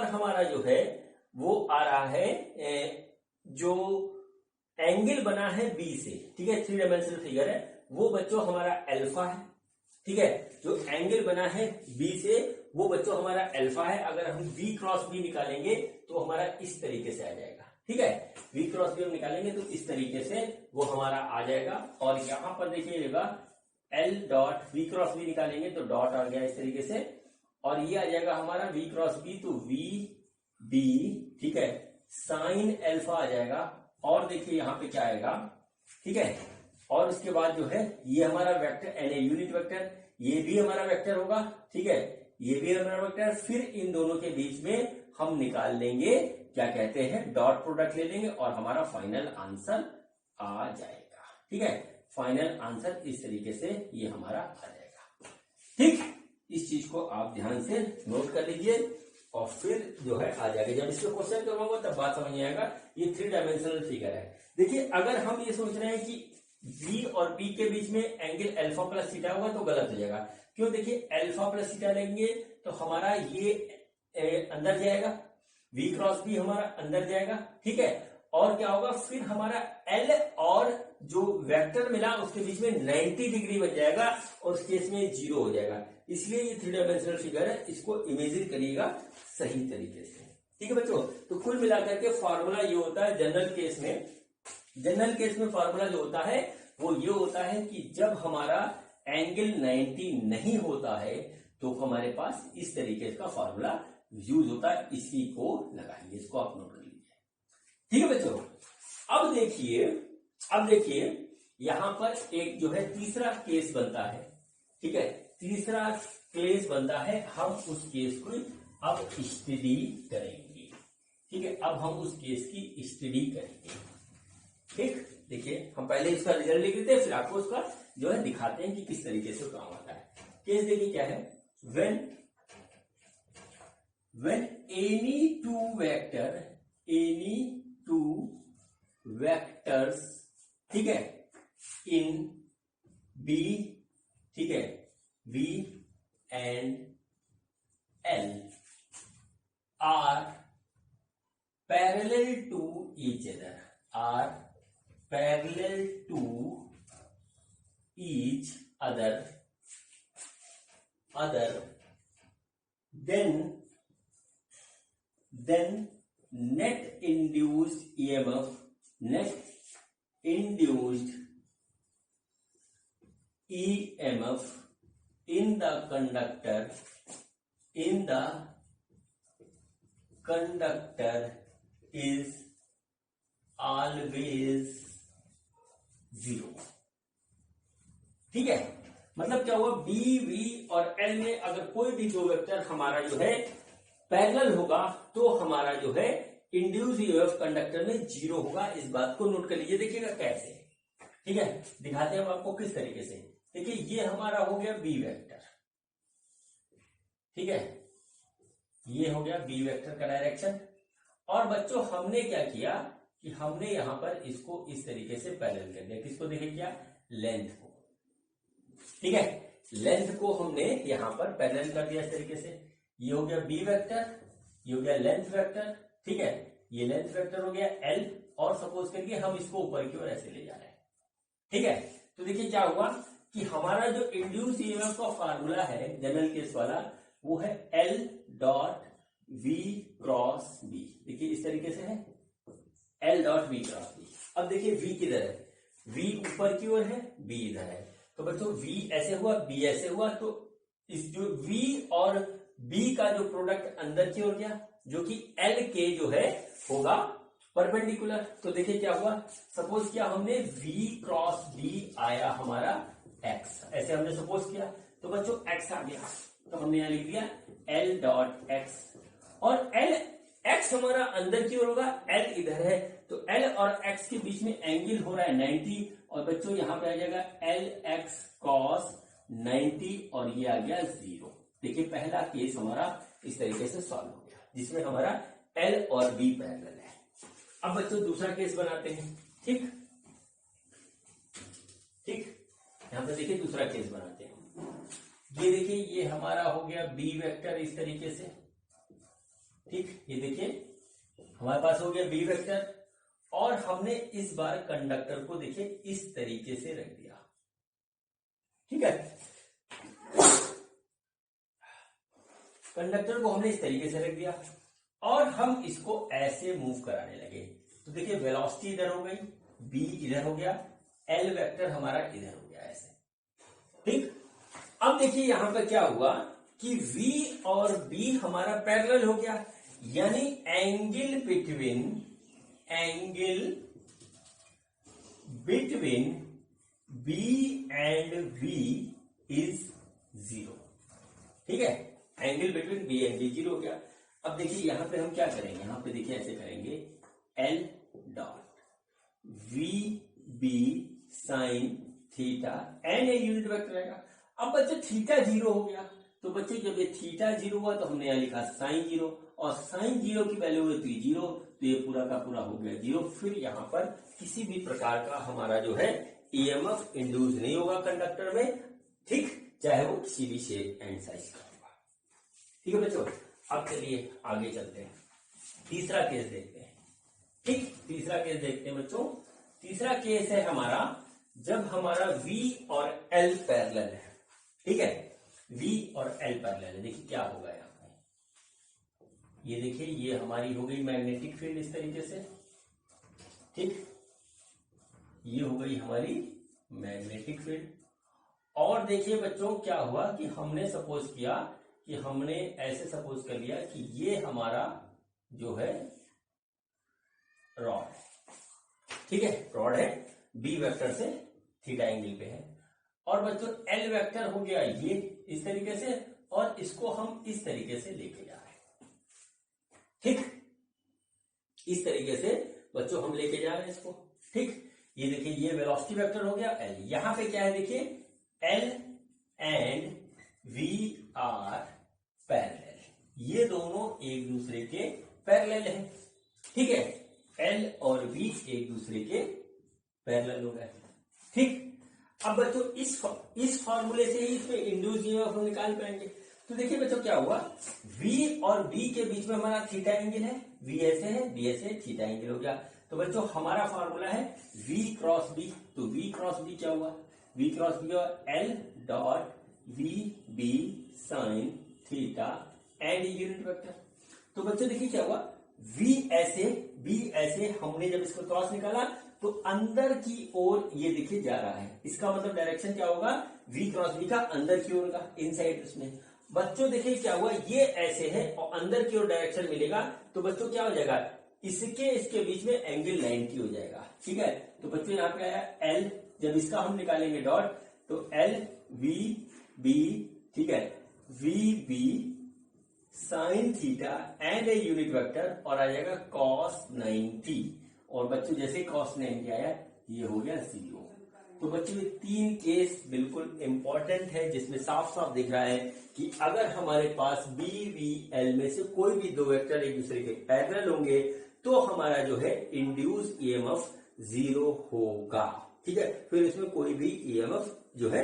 हमारा जो है वो आ रहा है, जो एंगल बना है बी से, ठीक है, 3 डायमेंशनल फिगर है, वो बच्चों हमारा अल्फा है, ठीक है। जो एंगल बना है बी से वो बच्चों हमारा अल्फा है। अगर हम V क्रॉस बी निकालेंगे तो हमारा इस तरीके से आ जाएगा, ठीक है। V क्रॉस बी हम निकालेंगे तो इस तरीके से वो हमारा आ जाएगा। और यहां पर देखिएगा L dot V cross B निकालेंगे तो डॉट आ गया इस तरीके से, और ये आ जाएगा हमारा V क्रॉस बी, तो V B, ठीक है, साइन अल्फा आ जाएगा। और देखिए यहां पे क्या आएगा, ठीक है। और उसके बाद जो है ये हमारा वेक्टर एन यूनिट वेक्टर, ये भी हमारा वेक्टर होगा, ठीक है, ये भी हमारा वेक्टर। फिर इन दोनों के बीच में हम निकाल लेंगे, क्या कहते हैं, डॉट प्रोडक्ट ले लेंगे और हमारा फाइनल आंसर आ जाएगा, ठीक है। फाइनल आंसर इस तरीके से ये हमारा आ जाएगा, ठीक। इस चीज को आप ध्यान से नोट कर लीजिए और फिर जो है आ जाएगा। जब इसको क्वेश्चन करवाऊंगा तब बात समझ में आएगा। ये 3 डायमेंशनल फिगर है। देखिए अगर हम ये सोच रहे हैं कि बी और बी के बीच में एंगल अल्फा प्लस थीटा होगा तो गलत हो जाएगा। क्यों, देखिए अल्फा प्लस थीटा लेंगे तो हमारा ये अंदर जाएगा, वी क्रॉस बी हमारा अंदर जाएगा, ठीक है। और क्या होगा, फिर हमारा एल और जो वेक्टर मिला उसके बीच में 90 डिग्री बन जाएगा और उस केस में 0 हो जाएगा। इसलिए ये 3 डायमेंशनल फिगर है, इसको इमेजिन करिएगा सही तरीके से, ठीक है बच्चों। तो कुल मिलाकर के फॉर्मूला ये होता है जनरल केस में फॉर्मूला जो होता है वो ये होता है कि जब हमारा एंगल 90 नहीं होता है तो हमारे पास इस तरीके का फॉर्मूला यूज होता है। इसी को लगाइए, इसको आप नोट कर लीजिए, ठीक है बच्चों। अब देखिए यहां पर एक जो है तीसरा केस बनता है, ठीक है, तीसरा केस बनता है। हम उस केस को अब स्टडी करेंगे, ठीक है। अब हम उस केस की स्टडी करेंगे, ठीक, देखिए हम पहले इसका रिजल्ट लिख देते हैं, फिर आपको उसका जो है दिखाते हैं कि किस तरीके से काम आता है। केस देखिए क्या है, when any two vectors, ठीक है, in B, ठीक है, B and L are parallel to each other, then net induced EMF in the conductor is always 0। ठीक है, मतलब क्या हुआ, बी, वी और एल में अगर कोई भी दो वेक्टर हमारा जो है पैरेलल होगा तो हमारा जो है इंड्यूस ईएमएफ कंडक्टर में 0 होगा। इस बात को नोट कर लीजिए। देखिएगा कैसे, ठीक है, दिखाते हैं हम आपको किस तरीके से। देखिए ये हमारा हो गया बी वेक्टर, ठीक है, ये हो गया बी वेक्टर का डायरेक्शन। और बच्चों हमने क्या किया कि हमने यहां पर इसको इस तरीके से पैरेलल कर दिया। किसको देखिए, क्या, लेंथ को, ठीक है, लेंथ को हमने यहां पर पैरेलल कर दिया इस तरीके से। ये हो गया बी वेक्टर, ये हो गया लेंथ वेक्टर, ठीक है, ये लेंथ वेक्टर हो गया एल। और सपोज करिए हम इसको ऊपर की ओर ऐसे ले जा रहे हैं, ठीक है। तो देखिए क्या हुआ कि हमारा जो इंड्यूस ईएमएफ का फार्मूला है जनरल केस वाला, वो है L dot V cross B. देखिए इस तरीके से है, L dot V cross B. अब देखिए वी किधर है, वी ऊपर की ओर है, बी इधर है। तो बच्चों वी ऐसे हुआ, बी ऐसे हुआ, तो इस जो वी और बी का जो प्रोडक्ट अंदर की ओर गया, जो कि एल के जो है होगा परपेंडिकुलर। तो देखिए क्या हुआ, सपोज किया हमने v क्रॉस b आया हमारा x, ऐसे हमने सपोज किया। तो बच्चों x आ गया, तो हमने यहां लिख दिया l डॉट x। और l x हमारा अंदर की ओर होगा, l इधर है, तो l और x के बीच में एंगल हो रहा है 90। और बच्चों यहां पे आ जाएगा l x cos 90 और ये आ गया 0। देखिए पहला केस हमारा इस तरीके से सॉल्व हो गया, जिसमें हमारा L और B पैरेलल है। अब बच्चों दूसरा केस बनाते हैं, ठीक, यहां पे देखिए दूसरा केस बनाते हैं। ये देखिए ये हमारा हो गया B वेक्टर इस तरीके से, ठीक, ये देखिए हमारे पास हो गया B वेक्टर। और हमने इस बार कंडक्टर को देखिए इस तरीके से रख दिया, ठीक है, कंडक्टर को हमने इस तरीके से रख दिया और हम इसको ऐसे मूव कराने लगे। तो देखिए वेलोसिटी इधर हो गई, b इधर हो गया, l वेक्टर हमारा इधर हो गया ऐसे, ठीक। अब देखिए यहां पर क्या हुआ कि v और b हमारा पैरेलल हो गया, यानी angle between b and v is 0, ठीक है, angle between B and B 0 हो गया। अब देखिए यहां पे हम क्या करेंगे, यहां पे देखिए ऐसे करेंगे L dot V B sine theta and a unit vector रहेगा। अब बच्चे थीटा 0 हो गया, तो बच्चे जब ये थीटा 0 हुआ तो हमने यहां लिखा साइन 0, और साइन 0 की वैल्यू हुई थी 0, तो ये पूरा का पूरा हो गया 0। फिर यहां पर किसी भी प्रकार का हमारा जो है ईएमएफ इंड्यूस नहीं होगा कंडक्टर में, ठीक, चाहे वो किसी भी शेप एंड साइज का होगा, ठीक है बच्चों। अब चलिए आगे चलते हैं, तीसरा केस देखते हैं, ठीक, तीसरा केस देखते हैं बच्चों। तीसरा केस है हमारा जब हमारा V और L पैरेलल है, ठीक है, V और L पैरेलल है। देखिए क्या होगा यहाँ पे, ये देखिए ये हमारी हो गई मैग्नेटिक फील्ड इस तरीके से, ठीक, ये हो गई हमारी मैग्नेटिक फील्ड। और देखिए बच्चों क्या हुआ कि हमने सपोज किया कि हमने ऐसे सपोज कर लिया कि ये हमारा जो है रॉड है, ठीक है, रॉड है, बी वेक्टर से थीटा एंगल पे है। और बच्चों एल वेक्टर हो गया ये इस तरीके से, और इसको हम इस तरीके से लेके जा रहे हैं, ठीक, इस तरीके से बच्चों हम लेके जा रहे हैं इसको, ठीक, ये देखिए ये वेलोसिटी वेक्टर हो गया एल। यहां पे क्या है देखिए, L and V are parallel, ये दोनों एक दूसरे के पैरेलल हैं। ठीक है, एल और वी एक दूसरे के पैरेलल हो गए। ठीक, अब बच्चों इस फॉर्मूले से ही इसमें इंड्यूस ईएमएफ हम निकाल पाएंगे। तो देखिए बच्चों क्या हुआ, V और B के बीच में हमारा थीटा एंगल है, V ऐसे है, B ऐसे, थीटा एंगल हो गया। तो बच्चों हमारा फॉर्मूला है V क्रॉस B। तो V क्रॉस B क्या हुआ, V क्रॉस B हुआ L dot V B sign theta and unit vector. तो बच्चों देखिए क्या हुआ, V ऐसे B ऐसे, हमने जब इसको क्रॉस निकाला तो अंदर की ओर ये देखिए जा रहा है, इसका मतलब डायरेक्शन क्या होगा, V क्रॉस B का अंदर की ओर का, इनसाइड उसमें। बच्चों देखिए क्या हुआ, ये ऐसे है और अंदर की ओर डायरेक्शन मिलेगा, तो बच्चों क्या हो जाएगा, इसके बीच में एंगल 90 हो जाएगा। ठीक है, तो बच्चों यहाँ पे आया L, जब इसका हम निकालेंगे डॉट तो L V B, ठीक है, V B sign theta and a unit vector और आ जाएगा cos 90। और बच्चों जैसे cos 90 आया ये हो गया 0। तो बच्चों ये 3 केस बिल्कुल इंपॉर्टेंट है जिसमें साफ साफ दिख रहा है कि अगर हमारे पास बी वी एल में से कोई भी दो वेक्टर एक दूसरे के पैरेलल होंगे तो हमारा जो है इंड्यूस ईएमएफ 0 होगा। ठीक है, फिर इसमें कोई भी ईएमएफ जो है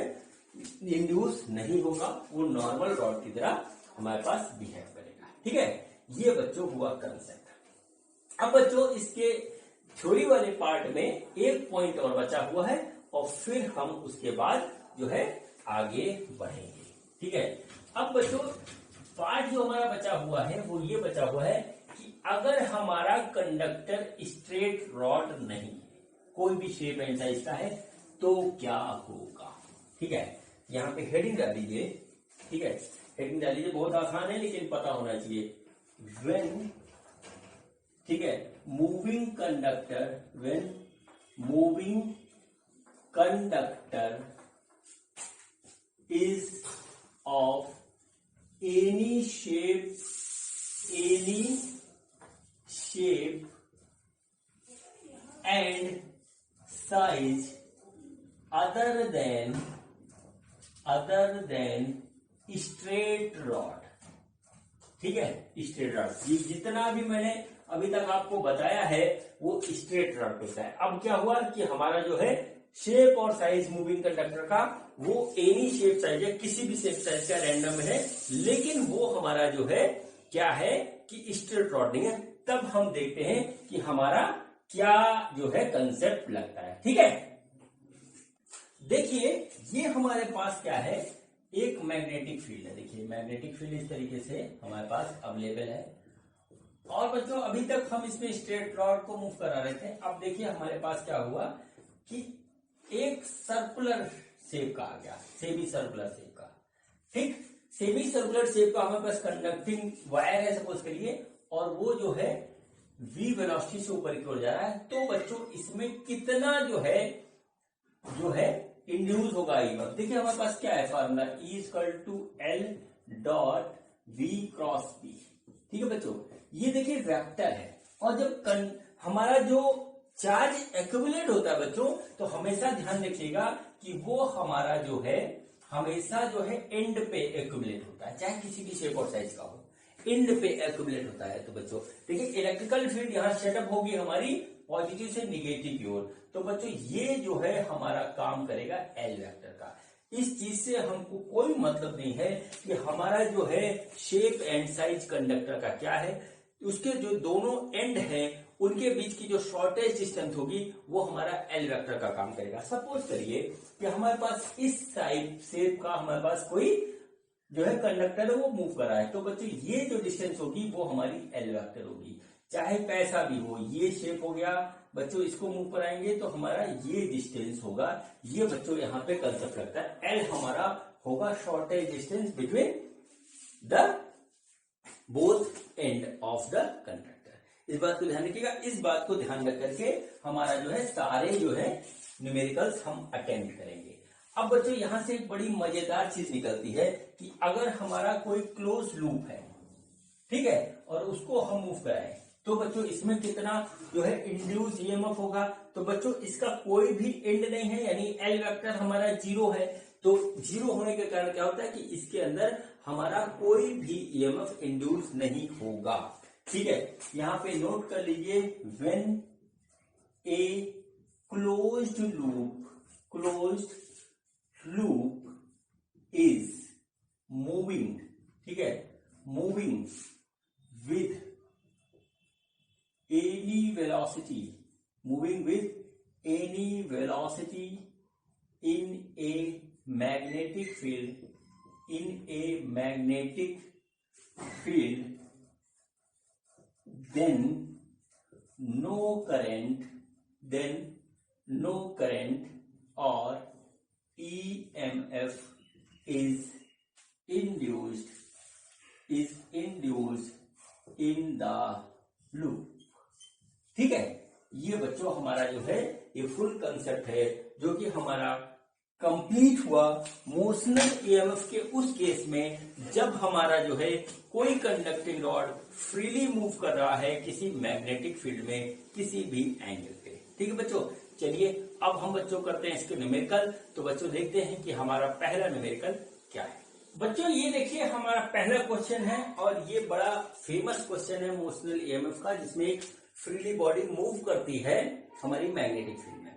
इंड्यूस नहीं होगा, वो नॉर्मल रॉड की तरह हमारे पास बिहेव करेगा। ठीक है, ये बच्चों हुआ कंसेप्ट। अब बच्चों इसके थ्योरी वाले पार्ट में एक पॉइंट और बचा हुआ है और फिर हम उसके बाद जो है आगे बढ़ेंगे। ठीक है, अब बच्चों पार्ट जो हमारा बचा हुआ है वो ये बचा हुआ है कि अगर हमारा कंडक्टर स्ट्रेट रॉड नहीं है, कोई भी शेप एंड साइज का है, तो क्या होगा। ठीक है, यहाँ पे हेडिंग डाल दीजिए। ठीक है, हेडिंग डाल दीजिए, बहुत आसान है लेकिन पता होना चाहिए। व्हेन, ठीक है, moving conductor, when moving conductor is of any shape and size other than straight rod। ठीक है, स्ट्रेट रॉड, ये जितना भी मैंने अभी तक आपको बताया है वो स्ट्रेट रॉड पे है। अब क्या हुआ कि हमारा जो है शेप और साइज मूविंग कंडक्टर का वो एनी शेप साइज है, किसी भी शेप साइज का रैंडम है, लेकिन वो हमारा जो है क्या है कि स्ट्रेट रॉड नहीं है। तब हम देखते हैं कि हमारा क्या जो है कंसेप्ट लगता है। ठीक है, देखिए ये हमारे पास क्या है, एक मैग्नेटिक फील्ड है। देखिए मैग्नेटिक फील्ड इस तरीके से हमारे पास अवेलेबल है और बच्चों अभी तक हम इसमें स्ट्रेट रॉड को मूव करा रहे थे। अब देखिए हमारे पास क्या हुआ कि एक सर्कुलर शेप का आ गया, सेमी सर्कुलर शेप का। ठीक, सेमी सर्कुलर शेप का हमारे पास कंडक्टिंग वायर है सपोज करिए, और वो जो है v वेलोसिटी से ऊपर की ओर जा रहा है। तो बच्चों इसमें कितना जो है इंड्यूस होगा ईएमएफ। देखिए हमारे पास क्या है formula, E = L dot V cross B। ठीक है बच्चों, ये देखिए वेक्टर है और जब हमारा जो चार्ज एक्यूमुलेट होता है बच्चों, तो हमेशा ध्यान रखिएगा कि वो हमारा जो है हमेशा जो है एंड पे एक्यूमुलेट होता है, चाहे किसी भी शेप और साइज का हो, एंड पे एक्यूमुलेट होता है। तो बच्चों देखिए इलेक्ट्रिकल फील्ड यहाँ सेटअप होगी हमारी पॉजिटिव से निगेटिव की ओर। तो बच्चों ये जो है हमारा काम करेगा एल वेक्टर का। इस चीज से हमको कोई मतलब नहीं है कि हमारा जो है शेप एंड साइज कंडक्टर का क्या है, उसके जो दोनों एंड हैं उनके बीच की जो शॉर्टेज डिस्टेंस होगी वो हमारा एल वेक्टर का काम करेगा। सपोज करिए कि हमारे पास इस साइड शेप का हमारे पास कोई जो है कंडक्टर है वो मूव कर रहा है, तो बच्चों ये जो डिस्टेंस होगी वो हमारी एल वेक्टर होगी, चाहे कैसा भी हो। ये शेप हो गया बच्चों, इसको मूव कराएंगे तो हमारा ये डिस्टेंस होगा। ये बच्चों यहाँ पे कंसेप्ट लगता है, एल हमारा होगा shortage distance between the both end of the conductor. इस बात को ध्यान रखिएगा। इस बात को ध्यान रख करके हमारा जो है सारे जो है न्यूमेरिकल्स हम अटेम्प्ट करेंगे। अब बच्चों यहां से एक बड़ी मजेदार चीज निकलती है कि अगर हमारा कोई क्लोज लूप है, ठीक है, और उसको हम मूव कराएं तो बच्चों इसमें कितना जो है इंड्यूस ईएमएफ होगा। तो बच्चों इसका कोई भी एंड नहीं है, यानी एल वेक्टर हमारा 0 है। तो 0 होने के कारण क्या होता है कि इसके अंदर हमारा कोई भी ईएमएफ इंड्यूस नहीं होगा। ठीक है, यहां पे नोट कर लीजिए, when a closed loop is moving, ठीक है, moving with any velocity, moving with any velocity in a magnetic field, then no current or EMF is induced in the loop। ठीक है, ये बच्चों हमारा जो है ये फुल कंसेप्ट है जो कि हमारा कंप्लीट हुआ मोशनल ईएमएफ के उस केस में जब हमारा जो है कोई कंडक्टिंग रॉड फ्रीली मूव कर रहा है किसी मैग्नेटिक फील्ड में किसी भी एंगल पे। ठीक है बच्चों, चलिए अब हम बच्चों करते हैं इसके न्यूमेरिकल। तो बच्चों देखते हैं कि हमारा पहला न्यूमेरिकल क्या है। बच्चों ये देखिए हमारा पहला क्वेश्चन है और ये बड़ा फेमस क्वेश्चन है मोशनल ईएमएफ का, जिसमें एक फ्रीली बॉडी मूव करती है हमारी मैग्नेटिक फील्ड में।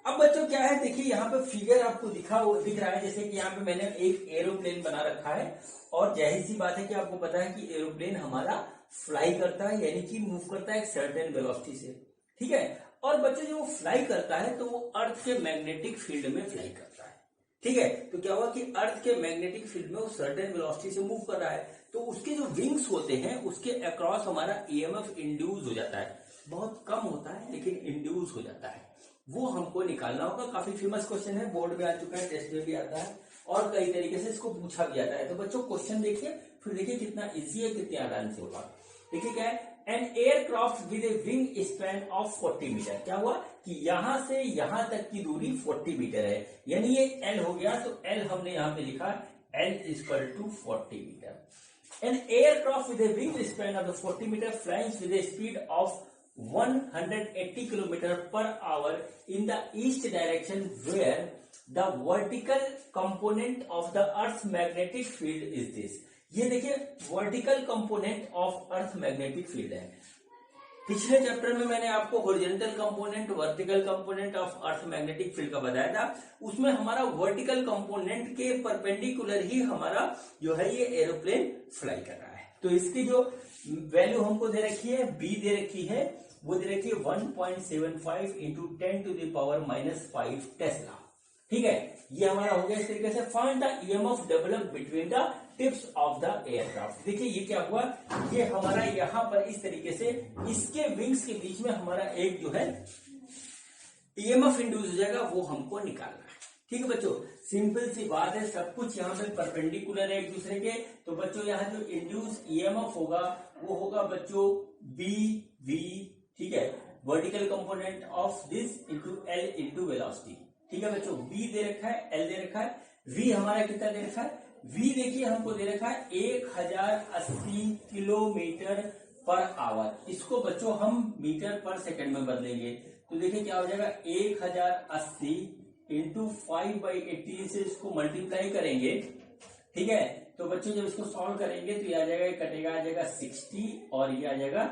अब बच्चों क्या है, देखिए यहाँ पे फिगर आपको दिख रहा है, जैसे कि यहाँ पे मैंने एक एरोप्लेन बना रखा है और जाहिर सी बात है कि आपको पता है कि एरोप्लेन हमारा फ्लाई करता है, यानी कि मूव करता है एक सर्टेन वेलोसिटी से। ठीक है, और बच्चों जब वो फ्लाई करता है तो वो अर्थ के मैग्नेटिक फील्ड में फ्लाई करता है। ठीक है, तो क्या हुआ कि अर्थ के मैग्नेटिक फील्ड में वो सर्टेन वेलोसिटी से मूव कर रहा है, तो उसके जो विंग्स होते हैं उसके अक्रॉस हमारा ईएमएफ इंड्यूस हो जाता है। बहुत कम होता है लेकिन इंड्यूस हो जाता है, वो हमको निकालना होगा। काफी फेमस क्वेश्चन है, बोर्ड में आ चुका है, टेस्ट में भी आता है और कई तरीके से इसको पूछा भी जाता है। तो बच्चों क्वेश्चन देखिए, फिर देखिए कितना इजी है, कितने आसान से होगा। देखिए क्या है, an aircraft with a wing span of 40 metre. क्या हुआ कि यहां से यहां तक की दूरी 40 मीटर है, यानी ये एल हो गया। तो एल हमने यहां पे लिखा L equal to 40 metre. An aircraft with a wing span of 40 metre flying with a speed of 180 kilometre per hour in the east direction where the vertical component of the earth magnetic field is this. ये देखिए vertical component of earth magnetic field है। पिछले चैप्टर में मैंने आपको horizontal component, vertical component of earth magnetic field का बताया था। उसमें हमारा वर्टिकल कंपोनेंट के परपेंडिकुलर ही हमारा जो है ये एरोप्लेन फ्लाई कर रहा है। तो इसकी जो वैल्यू हमको दे रखी है, बी दे रखी है, वो दे रखी है 1.75 into 10 to the power -5 tesla. ठीक है, ये हमारा हो गया इस तरीके से। Find the EMF develop between the tips of the aircraft. देखिए ये क्या हुआ, ये हमारा यहाँ पर इस तरीके से इसके विंग्स के बीच में हमारा एक जो है ईएमएफ इंड्यूस हो जाएगा, वो हमको निकालना है। ठीक है बच्चों, सिंपल सी बात है, सब कुछ यहाँ पे परपेंडिकुलर है एक दूसरे के। तो बच्चों यहाँ जो इंड्यूस ईएमएफ होगा वो होगा बच्चों बी वी, ठीक है, vertical component of this into L into velocity. ठीक है बच्चों, बी दे रखा है, एल दे रखा है, वी हमारा कितना दे रखा है, वी देखिए हमको दे रखा है 1080 किलोमीटर पर आवर। इसको बच्चों हम मीटर पर सेकंड में बदलेंगे तो देखिए क्या हो जाएगा, 1080 इंटू 5/80 से इसको मल्टीप्लाई करेंगे। ठीक है, तो बच्चों जब इसको सॉल्व करेंगे तो ये आ जाएगा, कटेगा आ जाएगा 60 और ये आ जाएगा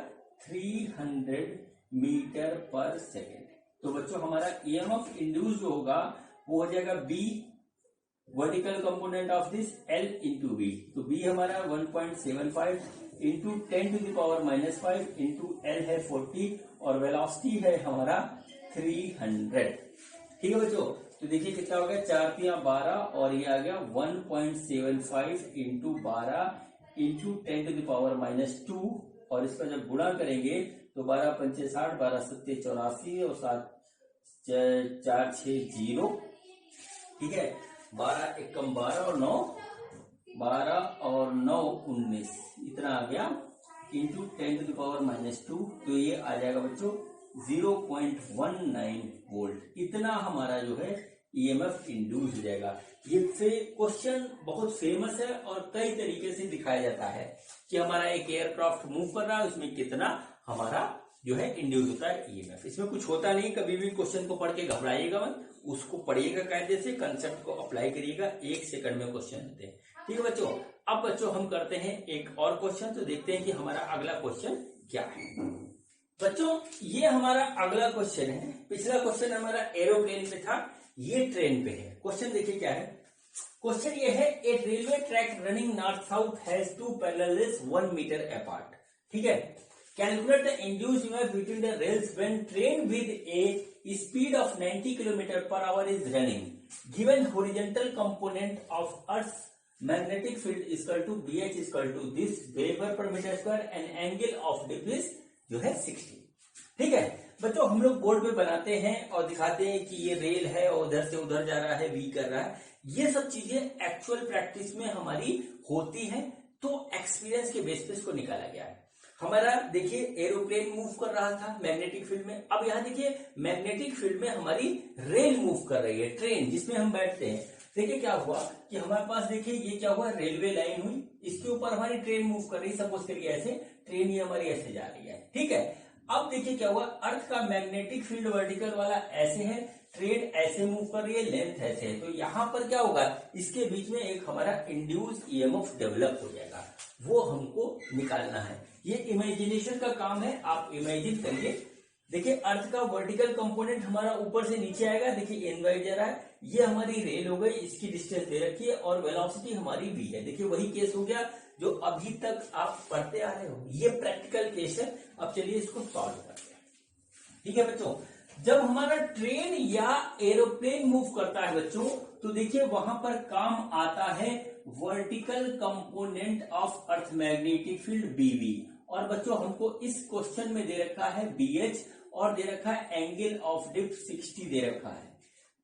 300 मीटर पर सेकेंड। तो बच्चों हमारा ईएमएफ इंड्यूस जो होगा वो हो जाएगा B vertical component of this L into B. तो बी हमारा 1.75 into 10 to the power -5 into L है 40 और वेलोसिटी है हमारा 300। ठीक है बच्चों, तो देखिए कितना हो गया, 4 × 12 और ये आ गया 1.75 into 12 into 10 to the power -2 और इसका जब गुणा करेंगे तो 12 × 5 = 60, 12 × 7 = 84 और 7 4 6 0। ठीक है, 12 × 1 = 12 और 9 12 और 9 19, इतना आ गया इंटू 10 टू द पावर -2। तो ये आ जाएगा बच्चों 0.19 वोल्ट। इतना हमारा जो है ईएमएफ इंड्यूस हो जाएगा। ये क्वेश्चन बहुत फेमस है और कई तरीके से दिखाया जाता है कि हमारा एक एयरक्राफ्ट मूव कर रहा है, उसमें कितना हमारा जो है इंड्यूस होता है ईएमएफ। इसमें कुछ होता नहीं, कभी भी क्वेश्चन को पढ़ के घबराइएगा मत, उसको पढ़िएगा कायदे से, कंसेप्ट को अप्लाई करिएगा, 1 सेकंड में क्वेश्चन होते हैं। ठीक है बच्चों, अब बच्चों हम करते हैं एक और क्वेश्चन, तो देखते हैं कि हमारा अगला क्वेश्चन क्या है। बच्चों ये हमारा अगला क्वेश्चन है, पिछला क्वेश्चन हमारा एरोप्लेन पे था, ये ट्रेन पे है। क्वेश्चन देखिए क्या है। क्वेश्चन ये है, a railway track running north south has 2 parallels 1 metre apart. ठीक है, calculate the induced EMF between the rails when train with a speed of 90 kilometre per hour is running. Given horizontal component of earth magnetic field is equal to BH is equal to this weber per metre square and angle of difference जो है 60। ठीक है बच्चों, हम लोग बोर्ड पे बनाते हैं और दिखाते हैं कि ये रेल है और उधर से उधर जा रहा है, वी कर रहा है। ये सब चीजें एक्चुअल प्रैक्टिस में हमारी होती हैं, तो एक्सपीरियंस के बेस पे इसको निकाला गया है। हमारा देखिए एरोप्लेन मूव कर रहा था मैग्नेटिक फील्ड में, अब यहाँ देखिए मैग्नेटिक फील्ड में हमारी रेल मूव कर रही है, ट्रेन जिसमें हम बैठते हैं। देखिए क्या हुआ कि हमारे पास देखिए ये क्या हुआ, रेलवे लाइन हुई, इसके ऊपर हमारी ट्रेन मूव कर रही है। सपोज करिए ऐसे ट्रेन ये हमारी ऐसे जा रही है। ठीक है, अब देखिए क्या हुआ, अर्थ का मैग्नेटिक फील्ड वर्टिकल वाला ऐसे है, ट्रेन ऐसे मूव कर रही है, लेंथ ऐसे है, तो यहां पर क्या होगा, इसके बीच में एक हमारा इंड्यूस ईएमएफ डेवलप हो जाएगा, वो हमको निकालना है। ये इमेजिनेशन का काम है, आप इमेजिन करिए। देखिए अर्थ का वर्टिकल कंपोनेंट हमारा ऊपर से नीचे आएगा, देखिए एन वाई जा रहा है, ये हमारी रेल हो गई, इसकी डिस्टेंस दे रखी है और वेलोसिटी हमारी v है। देखिए वही केस हो गया जो अभी तक आप पढ़ते आ रहे हो, ये प्रैक्टिकल केस है। अब चलिए इसको सॉल्व करते हैं। ठीक है बच्चों, जब हमारा ट्रेन या एरोप्लेन मूव करता है बच्चों, तो देखिए वहां पर काम आता है vertical component of earth magnetic field BV, और बच्चों हमको इस क्वेश्चन में दे रखा है BH और दे रखा है एंगल ऑफ डिप 60 दे रखा है।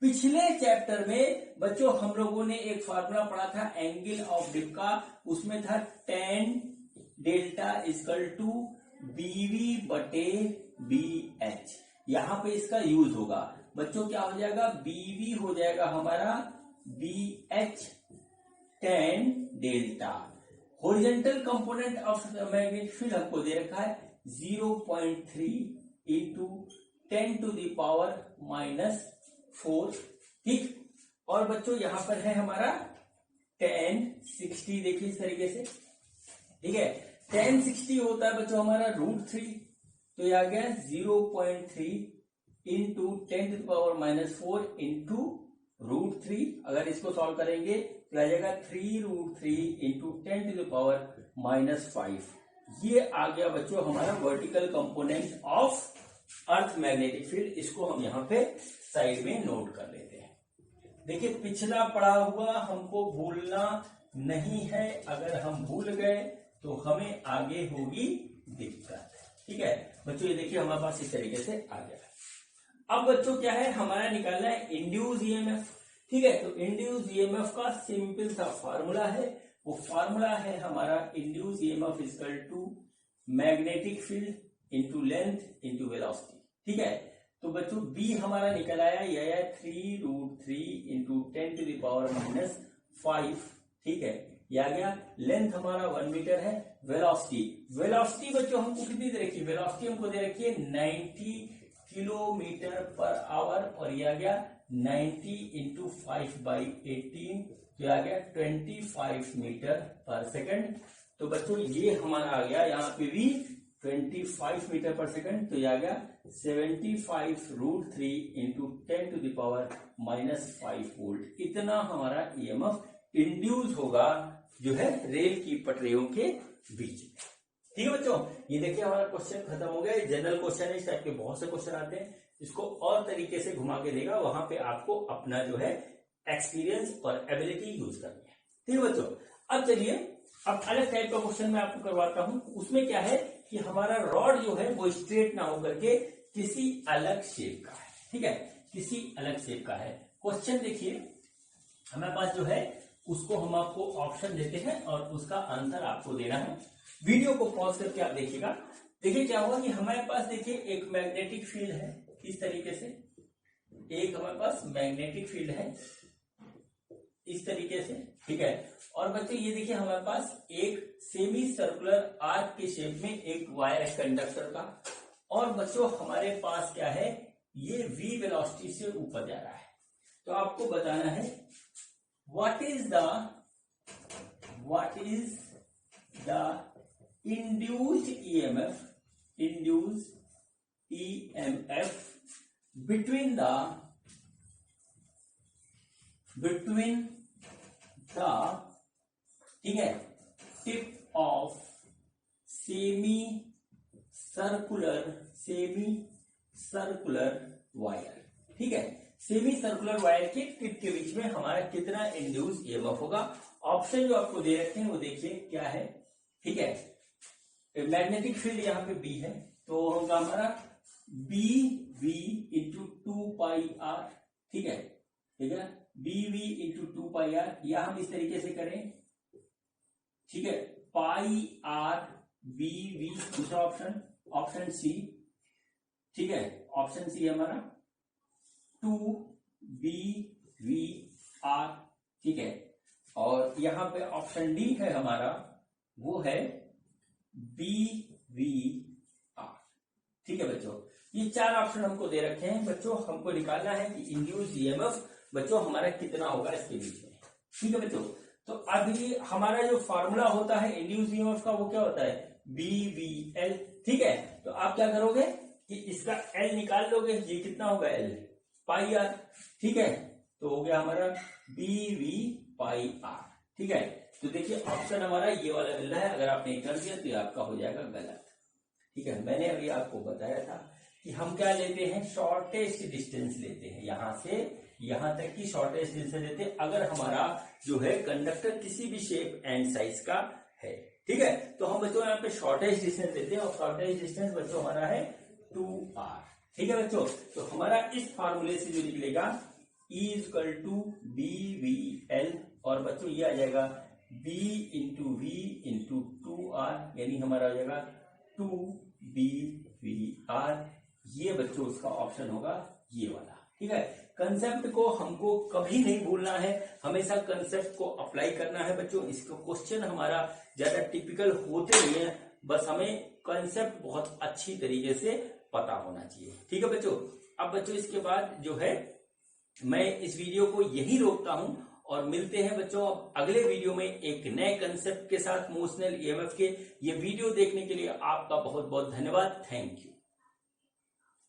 पिछले चैप्टर में बच्चों हम लोगों ने एक फार्मूला पढ़ा था एंगल ऑफ डिप का, उसमें था tan delta equal to BV बटे BH। यहां पे इसका यूज होगा बच्चों, क्या हो जाएगा, BV हो जाएगा हमारा BH tan delta. Horizontal component of magnetic field हमको दे रखा है 0.3 इंटू 10 टू द पावर -4। ठीक, और बच्चों यहां पर है हमारा tan 60, देखिए इस तरीके से। ठीक है, tan 60 होता है बच्चों हमारा √3, तो यह आ गया 0.3 into 10 to the power -4 into √3। अगर इसको सॉल्व करेंगे तो आ जाएगा 3√3 इंटू 10 टू द पावर -5। ये आ गया बच्चों हमारा vertical component of earth magnetic field. इसको हम यहाँ पे साइड में नोट कर लेते हैं। देखिए पिछला पढ़ा हुआ हमको भूलना नहीं है, अगर हम भूल गए तो हमें आगे होगी दिक्कत। ठीक है बच्चों, ये देखिए हमारे पास इस तरीके से आ गया। अब बच्चों क्या है, हमारा निकालना है इंड्यूस ईएमएफ। ठीक है, तो इंड्यूस ईएमएफ का सिंपल सा फार्मूला है, वो फार्मूला है हमारा induce EMF equal to magnetic field into length into velocity. ठीक है, तो बच्चों बी हमारा निकल आया, यह है 3√3 इंटू 10 टू द पावर -5। ठीक है, यह आ गया। लेंथ हमारा 1 मीटर है। वेलोसिटी बच्चों हमको कितनी दे रखी है, वेलोसिटी हमको दे रखी है 90 किलोमीटर पर आवर, और यह आ गया 90 इंटू 5/18, तो आ गया 25 मीटर पर सेकंड। तो बच्चों ये हमारा आ गया यहाँ पे भी 25 मीटर पर सेकंड, तो यह आ गया 75√3 into 10 to the power -5 volt. इतना हमारा ईएमएफ इंड्यूस होगा जो है रेल की पटरियों के बीच में। ठीक है बच्चों, ये देखिए हमारा क्वेश्चन खत्म हो गया। जनरल क्वेश्चन है, इस टाइप के बहुत से क्वेश्चन आते हैं, इसको और तरीके से घुमा के देगा, वहां पे आपको अपना जो है एक्सपीरियंस और एबिलिटी यूज करनी है। ठीक है बच्चों, अब चलिए अब अलग टाइप का क्वेश्चन मैं आपको करवाता हूं। उसमें क्या है कि हमारा रॉड जो है वो स्ट्रेट ना होकर के किसी अलग शेप का है। ठीक है, किसी अलग शेप का है। क्वेश्चन देखिए हमारे पास जो है उसको हम आपको ऑप्शन देते हैं और उसका आंसर आपको देना है। वीडियो को पॉज करके आप देखिएगा। देखिए क्या हुआ कि हमारे पास देखिए एक मैग्नेटिक फील्ड है इस तरीके से, एक हमारे पास मैग्नेटिक फील्ड है इस तरीके से, ठीक है। और बच्चों ये देखिए हमारे पास एक सेमी सर्कुलर आर्क के शेप में एक वायर है कंडक्टर का, और बच्चों हमारे पास क्या है, ये v वेलोसिटी से ऊपर जा रहा है। तो आपको बताना है what is the induced EMF between the ठीक है tip of semi circular wire, ठीक है। सेमी सर्कुलर वायर के टिप के बीच में हमारा कितना इंड्यूस ईएमएफ होगा। ऑप्शन जो आपको दे रखे हैं वो देखिए क्या है, ठीक है। मैग्नेटिक फील्ड यहाँ पे बी है, तो होगा हमारा BV इंटू 2πr, ठीक है, ठीक है, BV इंटू 2πr, या हम इस तरीके से करें, ठीक है, πr BV, दूसरा ऑप्शन सी, ठीक है, ऑप्शन सी हमारा 2BVR, ठीक है। और यहां पे ऑप्शन डी है हमारा, वो है BVR, ठीक है बच्चों। ये चार ऑप्शन हमको दे रखे हैं बच्चों, हमको निकालना है कि इंड्यूस्ड ईएमएफ बच्चों हमारा कितना होगा इसके बीच में, ठीक है बच्चों। तो अभी हमारा जो फॉर्मूला होता है इंड्यूस्ड ईएमएफ का वो क्या होता है, BVL, ठीक है। तो आप क्या करोगे कि इसका L निकाल लोगे, ये कितना होगा L πr, ठीक है। तो हो गया हमारा BV/r, ठीक है। तो देखिए ऑप्शन हमारा ये वाला मिल रहा है, अगर आपने कर दिया तो ये आपका हो जाएगा गलत, ठीक है। मैंने अभी आपको बताया था कि हम क्या लेते हैं, शॉर्टेस्ट डिस्टेंस लेते हैं, यहां से यहां तक की शॉर्टेस्ट डिस्टेंस लेते हैं अगर हमारा जो है कंडक्टर किसी भी शेप एंड साइज का है, ठीक है। तो हम बच्चों यहाँ पे शॉर्टेस्ट डिस्टेंस लेते हैं, और शॉर्टेस्ट डिस्टेंस बच्चों हमारा है 2r, ठीक है बच्चों। तो हमारा इस फार्मूले से जो निकलेगा E=BVL, और बच्चों ये आ जाएगा B into V into 2r, यानी हमारा हो जाएगा 2BVR। ये बच्चों उसका ऑप्शन होगा ये वाला, ठीक है। कंसेप्ट को हमको कभी नहीं भूलना है, हमेशा कंसेप्ट को अप्लाई करना है बच्चों। इसका क्वेश्चन हमारा ज्यादा टिपिकल होते नहीं है, बस हमें कंसेप्ट बहुत अच्छी तरीके से पता होना चाहिए, ठीक है बच्चों। अब बच्चों इसके बाद जो है मैं इस वीडियो को यही रोकता हूं, और मिलते हैं बच्चों अब अगले वीडियो में एक नए कंसेप्ट के साथ मोशनल ईएमएफ के। ये वीडियो देखने के लिए आपका बहुत बहुत धन्यवाद, थैंक यू।